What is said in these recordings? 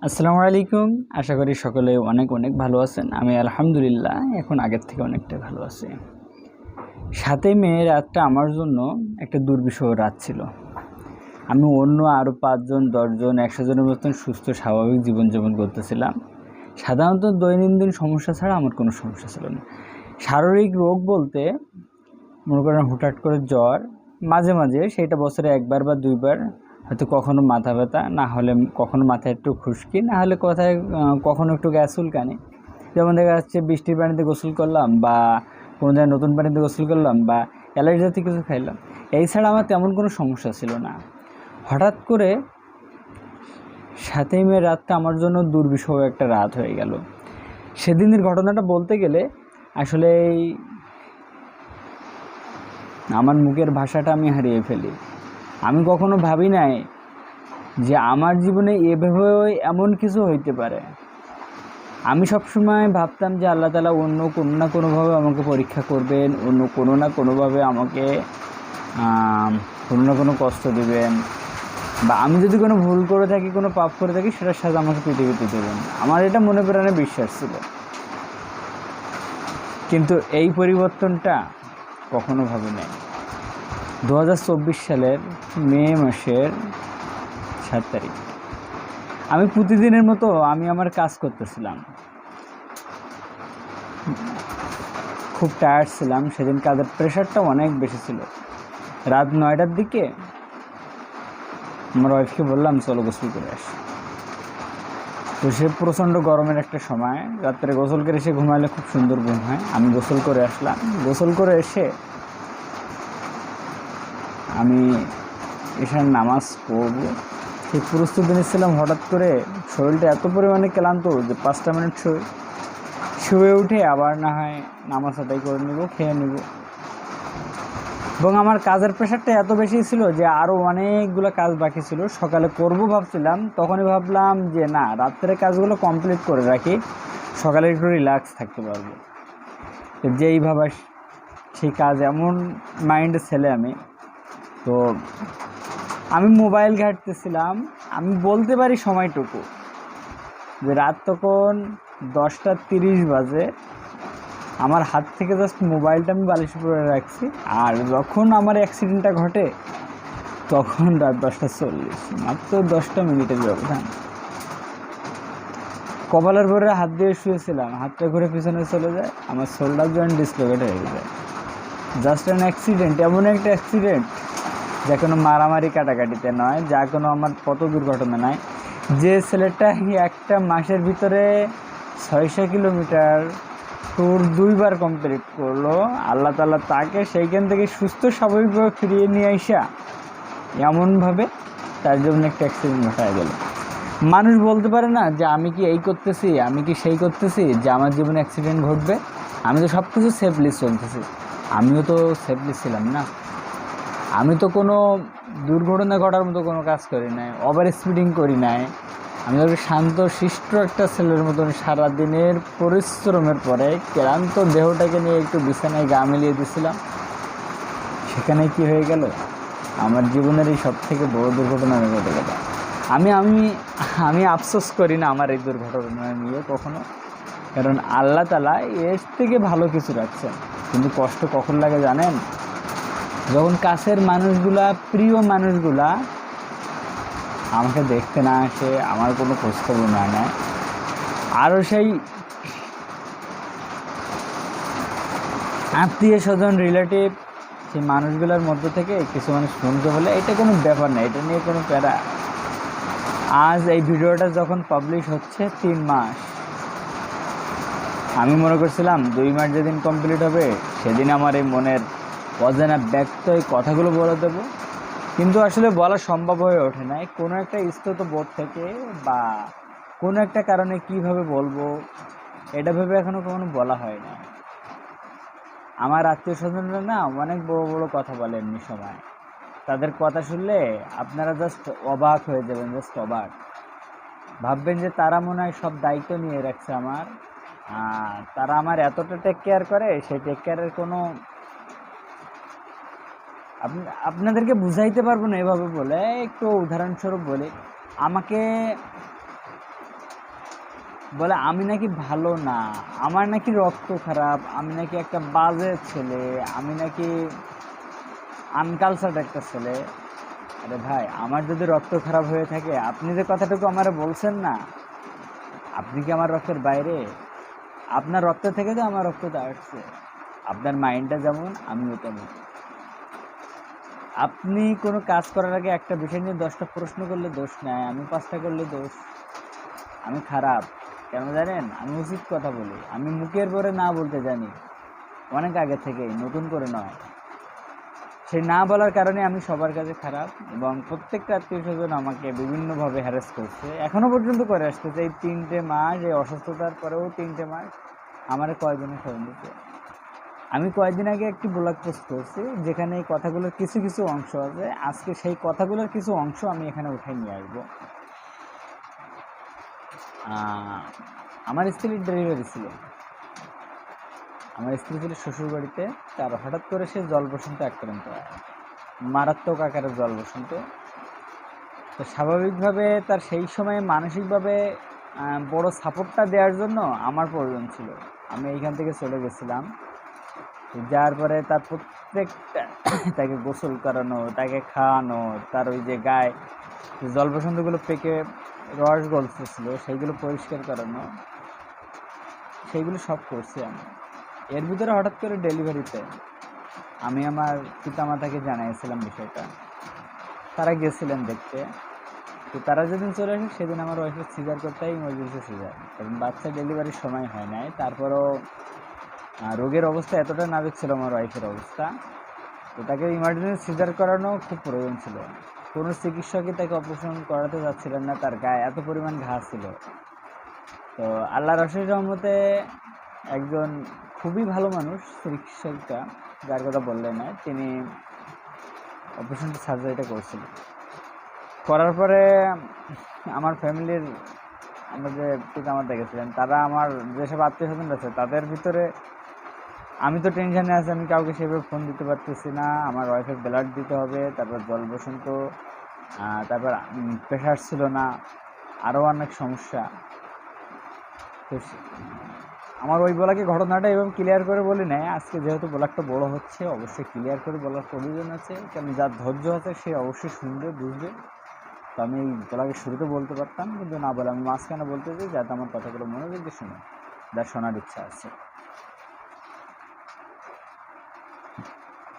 আসসালামু আলাইকুম। আশা করি সকলে অনেক অনেক ভালো আছেন। আমি আলহামদুলিল্লাহ এখন আগের থেকে অনেকটা ভালো আছি। ৭ই মে রাতটা আমার জন্য একটা দুর্বিষহ রাত ছিল। আমি অন্য আরও ৫ জন ১০ জন ১০০ জনের মতন সুস্থ স্বাভাবিক জীবনযাপন করতেছিলাম। সাধারণত দৈনন্দিন সমস্যা ছাড়া আমার কোনো সমস্যা ছিল না। শারীরিক রোগ বলতে মনে করেন হুটহাট করে জ্বর, মাঝে মাঝে সেটা বছরে ১ বার বা ২ বার, হয়তো কখনো মাথা ব্যথা, না হলে কখনো মাথায় একটু খুশকি, না হলে কোথায় কখনো একটু গ্যাস চুলকানি। যেমন দেখা যাচ্ছে বৃষ্টির পানিতে গোসল করলাম বা কোনো জায়গায় নতুন পানিতে গোসল করলাম বা অ্যালার্জি জাতীয় কিছু খাইলাম, এই ছাড়া আমার তেমন কোনো সমস্যা ছিল না। হঠাৎ করে ৭ই মে রাতটা আমার জন্য দুর্বিষহ একটা রাত হয়ে গেল। সেদিনের ঘটনাটা বলতে গেলে আসলে আমার মুখের ভাষাটা আমি হারিয়ে ফেলি। আমি কখনো ভাবি নাই যে আমার জীবনে এভাবেও এমন কিছু হইতে পারে। আমি সবসময় ভাবতাম যে আল্লাহ তাআলা অন্য কোনো না কোনোভাবে আমাকে পরীক্ষা করবেন, অন্য কোনো না কোনোভাবে আমাকে কোনো না কোনো কষ্ট দেবেন, বা আমি যদি কোনো ভুল করে থাকি, কোনো পাপ করে থাকি, সেটার সাথে আমাকে পৃথিবীতে দেবেন। আমার এটা মনে প্রাণে বিশ্বাস ছিল, কিন্তু এই পরিবর্তনটা কখনো ভাবি নাই। 2024 সালের মে মাসের 7 তারিখ আমি প্রতিদিনের মতো আমি আমার কাজ করতেছিলাম। খুব টায়ার্ড ছিলাম সেদিন, কাজের প্রেশারটা অনেক বেশি ছিল। রাত 9টার দিকে আমার ওয়াইফকে বললাম চলো গোসল করে আসি। তো সে প্রচণ্ড গরমের একটা সময়, রাত্রে গোসল করে এসে ঘুমালে খুব সুন্দর ঘুম হয়। আমি গোসল করে আসলাম। গোসল করে এসে আমি এশার নামাজ পড়বো সেই প্রস্তুতি নিচ্ছিলাম। হঠাৎ করে শরীরটা এত পরিমাণে ক্লান্ত যে 5টা মিনিট শুয়ে উঠে আবার না হয় নামাজ আদায় করে নেব, খেয়ে নেব। এবং আমার কাজের প্রেশারটা এত বেশি ছিল যে আরও অনেকগুলো কাজ বাকি ছিল, সকালে করব ভাবছিলাম। তখনই ভাবলাম যে না, রাত্রে কাজগুলো কমপ্লিট করে রাখি, সকালে একটু রিল্যাক্স থাকতে পারবো। যেই ভাবা সেই কাজ, এমন মাইন্ডের ছেলে আমি। তো আমি মোবাইল ঘাঁটতেছিলাম। আমি বলতে পারি সময়টুকু যে রাত তখন 10টা 30 বাজে। আমার হাত থেকে জাস্ট মোবাইলটা আমি বালিশের উপরে রাখছি, আর যখন আমার অ্যাক্সিডেন্টটা ঘটে তখন রাত 10টা 40, মাত্র 10টা মিনিটের ব্যবধান। কপালের ভরে হাত দিয়ে শুয়েছিলাম, হাতটা ঘুরে পিছনে চলে যায়, আমার শোল্ডার জয়েন্ট ডিসলোকেট হয়ে যায়। জাস্ট অ্যান অ্যাক্সিডেন্ট, এমন একটা অ্যাক্সিডেন্ট যা কোনো মারামারি কাটাকাটিতে নয়, যা কোনো আমার পথ দুর্ঘটনা নয়। যে ছেলেটা একটা মাসের ভিতরে 600 কিলোমিটার ট্যুর 2বার কমপ্লিট করলো, আল্লাহ তাআলা তাকে সেইখান থেকে সুস্থ স্বাভাবিকভাবে ফিরিয়ে নিয়ে আসা এমনভাবে তার জন্য একটা অ্যাক্সিডেন্ট ঘটায় গেল। মানুষ বলতে পারে না যে আমি কি এই করতেছি, আমি কি সেই করতেছি যে আমার জীবনে অ্যাক্সিডেন্ট ঘটবে। আমি তো সব কিছু সেফলি চলতেছি। আমিও তো সেফলি ছিলাম না। আমি তো কোনো দুর্ঘটনা ঘটার মতো কোনো কাজ করি নাই, ওভার স্পিডিং করি নাই। আমি তো শান্ত শিষ্ট একটা ছেলের মতন সারাদিনের পরিশ্রমের পরে ক্লান্ত দেহটাকে নিয়ে একটু বিছানায় গা মিলিয়ে দিয়েছিলাম। সেখানে কি হয়ে গেল, আমার জীবনের এই সব থেকে বড় দুর্ঘটনা ঘটে গেল। আমি আমি আমি আফসোস করি না আমার এই দুর্ঘটনা নিয়ে কখনো, কারণ আল্লাহ তাআলা এর থেকে ভালো কিছু রাখছেন। কিন্তু কষ্ট কখন লাগে জানেন? যখন কাছের মানুষগুলা, প্রিয় মানুষগুলা আমাকে দেখতে না আসে, আমার কোনো খোঁজখবর না নেয়, আরও সেই আত্মীয় স্বজন রিলেটিভ, সেই মানুষগুলোর মধ্যে থেকে কিছু মানুষ শুনতে বলে এটা কোনো ব্যাপার না, এটা নিয়ে কোনো প্যারা। আজ এই ভিডিওটা যখন পাবলিশ হচ্ছে 3 মাস, আমি মনে করছিলাম 2 মাস যেদিন কমপ্লিট হবে সেদিন আমার এই মনের অজানা ব্যক্ত এই কথাগুলো বলে দেবো, কিন্তু আসলে বলা সম্ভব হয়ে ওঠে না। কোনো একটা স্থিত বোধ থেকে বা কোনো একটা কারণে কিভাবে বলবো এটা ভেবে এখনও কখনো বলা হয় না। আমার আত্মীয় স্বজনরা না অনেক বড় বড় কথা বলে এমনি সময়, তাদের কথা শুনলে আপনারা জাস্ট অবাক হয়ে যাবেন, জাস্ট অবাক। ভাববেন যে তারা মনে হয় সব দায়িত্ব নিয়ে রাখছে আমার, তারা আমার এতটা টেক কেয়ার করে, সেই টেক কেয়ারের কোনো আপনাদেরকে বুঝাইতে পারবো না এভাবে বলে। একটু উদাহরণস্বরূপ বলি, আমাকে বলে আমি নাকি ভালো না, আমার নাকি রক্ত খারাপ, আমি নাকি একটা বাজে ছেলে, আমি নাকি আনকালচার্ড একটা ছেলে। আরে ভাই, আমার যদি রক্ত খারাপ হয়ে থাকে, আপনি যে কথাটুকু আমার বলছেন না, আপনি কি আমার রক্তের বাইরে? আপনার রক্ত থেকে তো আমার রক্তটা আসছে। আপনার মাইন্ডটা যেমন, আমিও তেমন। আপনি কোনো কাজ করার আগে একটা বিষয় নিয়ে 10টা প্রশ্ন করলে দোষ নাই, আমি 5টা করলে দোষ। আমি খারাপ কেন জানেন? আমি উচিত কথা বলি, আমি মুখের পরে না বলতে জানি অনেক আগে থেকেই, নতুন করে নয়। সেই না বলার কারণে আমি সবার কাছে খারাপ, এবং প্রত্যেকটা আত্মীয় স্বজন আমাকে বিভিন্নভাবে হ্যারাস করছে, এখনো পর্যন্ত করে আসতেছে। এই 3টে মাস, এই অসুস্থতার পরেও 3টে মাস আমার কয়েকজনের ফোন দিচ্ছে। আমি কয়েকদিন আগে একটি ব্লগ পোস্ট করছি, যেখানে এই কথাগুলোর কিছু কিছু অংশ আছে। আজকে সেই কথাগুলোর কিছু অংশ আমি এখানে উঠাই নিয়ে আসবো। আমার স্ত্রীর ডেলিভারি ছিল, আমার স্ত্রী ছিল শ্বশুর বাড়িতে। তার হঠাৎ করে সে জল বসন্ত আক্রান্ত হয়, মারাত্মক আকারের জল বসন্ত। তো স্বাভাবিকভাবে তার সেই সময়ে মানসিকভাবে বড় সাপোর্টটা দেওয়ার জন্য আমার প্রয়োজন ছিল। আমি এইখান থেকে চলে গেছিলাম, যার পরে তার প্রত্যেকটা তাকে গোসল করানো, তাকে খাওয়ানো, তার ওই যে গায়ে জল বসন্তগুলো পেকে রস গলতেছিল সেইগুলো পরিষ্কার করানো, সেইগুলো সব করছি আমি। এর ভিতরে হঠাৎ করে ডেলিভারিতে আমি আমার পিতামাতাকে জানিয়েছিলাম বিষয়টা। তারা গেছিলেন দেখতে। তো তারা যেদিন চলে আসে সেদিন আমার ওয়াইফের সিজার করতে হয়, ইমার্জেন্সি সিজার, কারণ বাচ্চা ডেলিভারির সময় হয় নাই। তারপরও রোগের অবস্থা এতটা নাজুক ছিল আমার ওয়াইফের অবস্থা, তো তাকে ইমার্জেন্সি সিজার করানো খুব প্রয়োজন ছিল। কোনো চিকিৎসকই তাকে অপারেশন করাতে যাচ্ছিলেন না, তার গায়ে এত পরিমাণ ঘা ছিল। তো আল্লাহর অশেষ রহমতে একজন খুবই ভালো মানুষ, চিকিৎসকটা যার কথা বললে না, তিনি অপারেশনটা সার্জারিটা করছিলেন। করার পরে আমার ফ্যামিলির, আমরা যে পিতামাতা গেছিলেন, তারা আমার যেসব আত্মীয় স্বজন আছে তাদের ভিতরে আমি তো টেনশানে আছি, আমি কাউকে সেভাবে ফোন দিতে পারতেছি না। আমার ওয়াইফের ব্লাড দিতে হবে, তারপর জল বসন্ত, তারপর প্রেশার ছিল না, আরও অনেক সমস্যা। তো আমার ওই ব্লগে ঘটনাটা এবং ক্লিয়ার করে বলি নাই। আজকে যেহেতু ব্লগটা বড় হচ্ছে, অবশ্যই ক্লিয়ার করে বলার প্রয়োজন আছে, কারণ যার ধৈর্য আছে সে অবশ্যই শুনবে, বুঝবে। তো আমি এই ব্লগের শুরুতে বলতে পারতাম, কিন্তু না বলে আমি মাঝখানে বলতে চাই, যাতে আমার কথাগুলো মনোযোগ দিয়ে শুনে, যার শোনার ইচ্ছা আছে।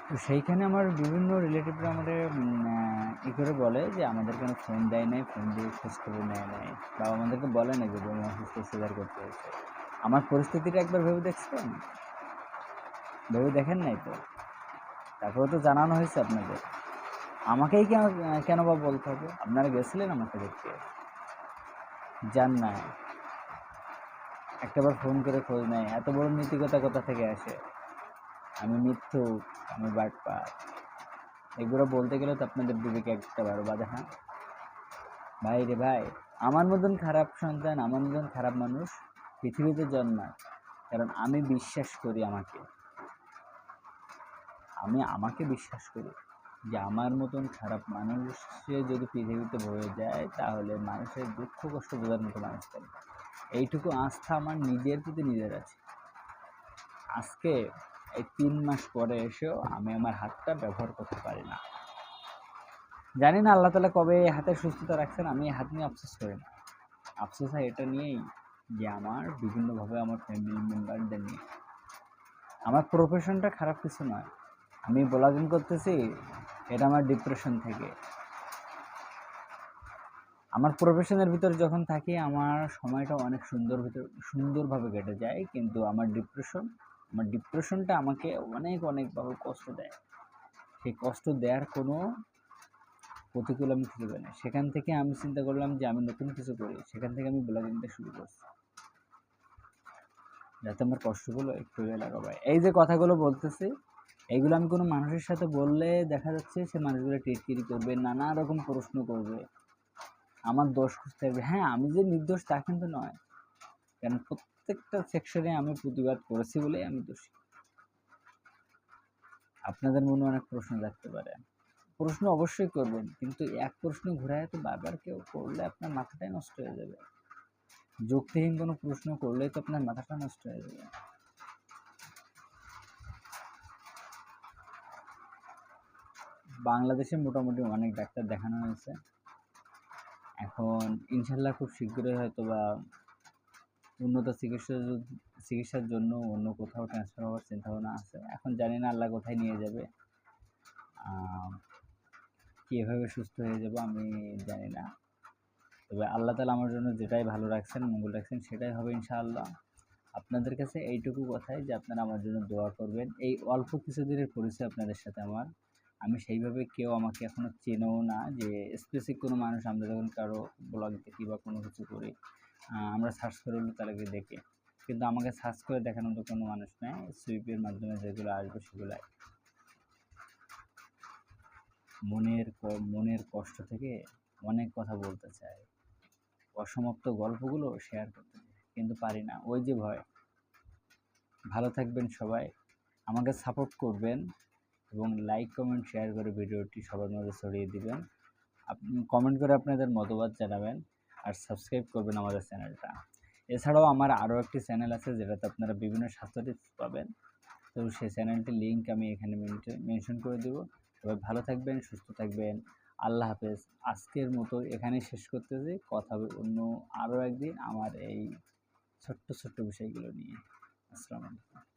তো সেইখানে আমার বিভিন্ন রিলেটিভরা আমাদের করে বলে যে আমাদের কেন ফোন দেয় নাই, ফোন দিয়ে খোঁজখবর নেয় নাই, বা আমাদেরকে বলে না যে বৌমা অসুস্থ, সিজার করতে হয়েছে। আমার পরিস্থিতিটা একবার ভেবে দেখছেন? ভেবে দেখেন নাই তো? তারপরে তো জানানো হয়েছে আপনাদের। আমাকেই কেন কেন বা বলতে হবে? আপনারা গেছিলেন আমাকে দেখতে, যান না, একটাবার ফোন করে খোঁজ নেয়। এত বড় নীতিকতা কোথা থেকে আসে? আমি মিথ্যুক, আমি বাটপার, এগুলো বলতে গেলে তো আপনাদের বিবেকে একটা বারো বাঁধে না। ভাই রে ভাই, আমার মতন খারাপ সন্তান, আমার মতন খারাপ মানুষ পৃথিবীতে জন্মায়, কারণ আমি বিশ্বাস করি আমাকে বিশ্বাস করি যে আমার মতন খারাপ মানুষ যদি পৃথিবীতে বয়ে যায়, তাহলে মানুষের দুঃখ কষ্ট বোঝার মতো মানুষ পাবে। এইটুকু আস্থা আমার নিজের প্রতি নিজের আছে। আজকে এই 3 মাস পরে এসেও আমি আমার হাতটা ব্যবহার করতে পারি না। জানি না আল্লাহ তাআলা কবে হাতের সুস্থতা রাখছেন। আমি হাত নিয়ে আফসোস করি না, আফসোস হয় এটা নিয়েই যে আমার বিভিন্নভাবে আমার ফ্যামিলি মেম্বারদের নিয়ে। আমার প্রফেশনটা খারাপ কিছু নয়, আমি ব্লগিং করতেছি, এটা আমার ডিপ্রেশন থেকে। আমার প্রফেশনের ভিতরে যখন থাকি আমার সময়টা অনেক সুন্দরভাবে কেটে যায়, কিন্তু আমার ডিপ্রেশনটা আমাকে অনেকভাবে কষ্ট দেয়। সেই কষ্ট দেওয়ার কোনো প্রতিকূল আমি খুঁজে পাই না। সেখান থেকে আমি চিন্তা করলাম যে আমি নতুন কিছু করি, সেখান থেকে আমি ব্লগিংটা শুরু করছি, যাতে আমার কষ্টগুলো একটু লাঘব হয়। এই যে কথাগুলো বলতেছি, এইগুলো আমি কোনো মানুষের সাথে বললে দেখা যাচ্ছে সে মানুষগুলো টিটকিরি করবে, নানা রকম প্রশ্ন করবে, আমার দোষ খুঁজতে হবে। হ্যাঁ, আমি যে নির্দোষ তা কিন্তু নয়, কারণ প্রত্যেকটা সেকশনে আমি প্রতিবাদ করেছি বলেই আমি দোষী। আপনাদের মনে অনেক প্রশ্ন থাকতে পারে, প্রশ্ন অবশ্যই করবেন, কিন্তু এক প্রশ্ন ঘুরায় তো বারবার কেউ করলে আপনার মাথাটাই নষ্ট হয়ে যাবে। যুক্তিহীন কোনো প্রশ্ন করলেই তো আপনার মাথাটা নষ্ট হয়ে যাবে। বাংলাদেশে মোটামুটি অনেক ডাক্তার দেখানো হয়েছে, এখন ইনশাল্লাহ খুব শীঘ্রই হয়তো বা উন্নত চিকিৎসার জন্য অন্য কোথাও ট্রান্সফার হওয়ার চিন্তাভাবনা আছে। এখন জানি না আল্লাহ কোথায় নিয়ে যাবে, কীভাবে সুস্থ হয়ে যাব আমি জানি না। তবে আল্লাহ তাআলা আমার জন্য যেটাই ভালো রাখছেন, মঙ্গল রাখছেন, সেটাই হবে ইনশাআল্লাহ। আপনাদের কাছে এইটুকু কথাই যে আপনারা আমার জন্য দোয়া করবেন। এই অল্প কিছুদিনের পরিচয় আপনাদের সাথে আমার, আমি সেইভাবে কেউ আমাকে এখনও চেনেও না যে স্পেসিফিক কোনো মানুষ। আমরা যখন কারো ব্লগ দেখি বা কোনো কিছু করি, আমরা সার্চ করে হলো তাদেরকে দেখি, কিন্তু আমাকে সার্চ করে দেখানোর তো কোনো মানুষ নেই। সুইপের মাধ্যমে যেগুলো আসবে সেগুলাই মনের কষ্ট থেকে অনেক কথা বলতে চাই, অসমাপ্ত গল্পগুলো শেয়ার করতে চাই, কিন্তু পারি না, ওই যে ভয়। ভালো থাকবেন সবাই, আমাকে সাপোর্ট করবেন এবং লাইক কমেন্ট শেয়ার করে ভিডিওটি সবার মধ্যে ছড়িয়ে দিবেন। আপনি কমেন্ট করে আপনাদের মতবাদ জানাবেন আর সাবস্ক্রাইব করবেন আমাদের চ্যানেলটা। এছাড়াও আমার আরও একটি চ্যানেল আছে যেটাতে আপনারা বিভিন্ন স্বাস্থ্য টিপস পাবেন, তো সেই চ্যানেলটির লিঙ্ক আমি এখানে মেনশন করে দেবো। সবাই ভালো থাকবেন, সুস্থ থাকবেন, আল্লাহ হাফেজ। আজকের মতো এখানেই শেষ করতেছি, কথা হবে অন্য আরও একদিন আমার এই ছোট্ট ছোট্ট বিষয়গুলো নিয়ে। আসসালামু আলাইকুম।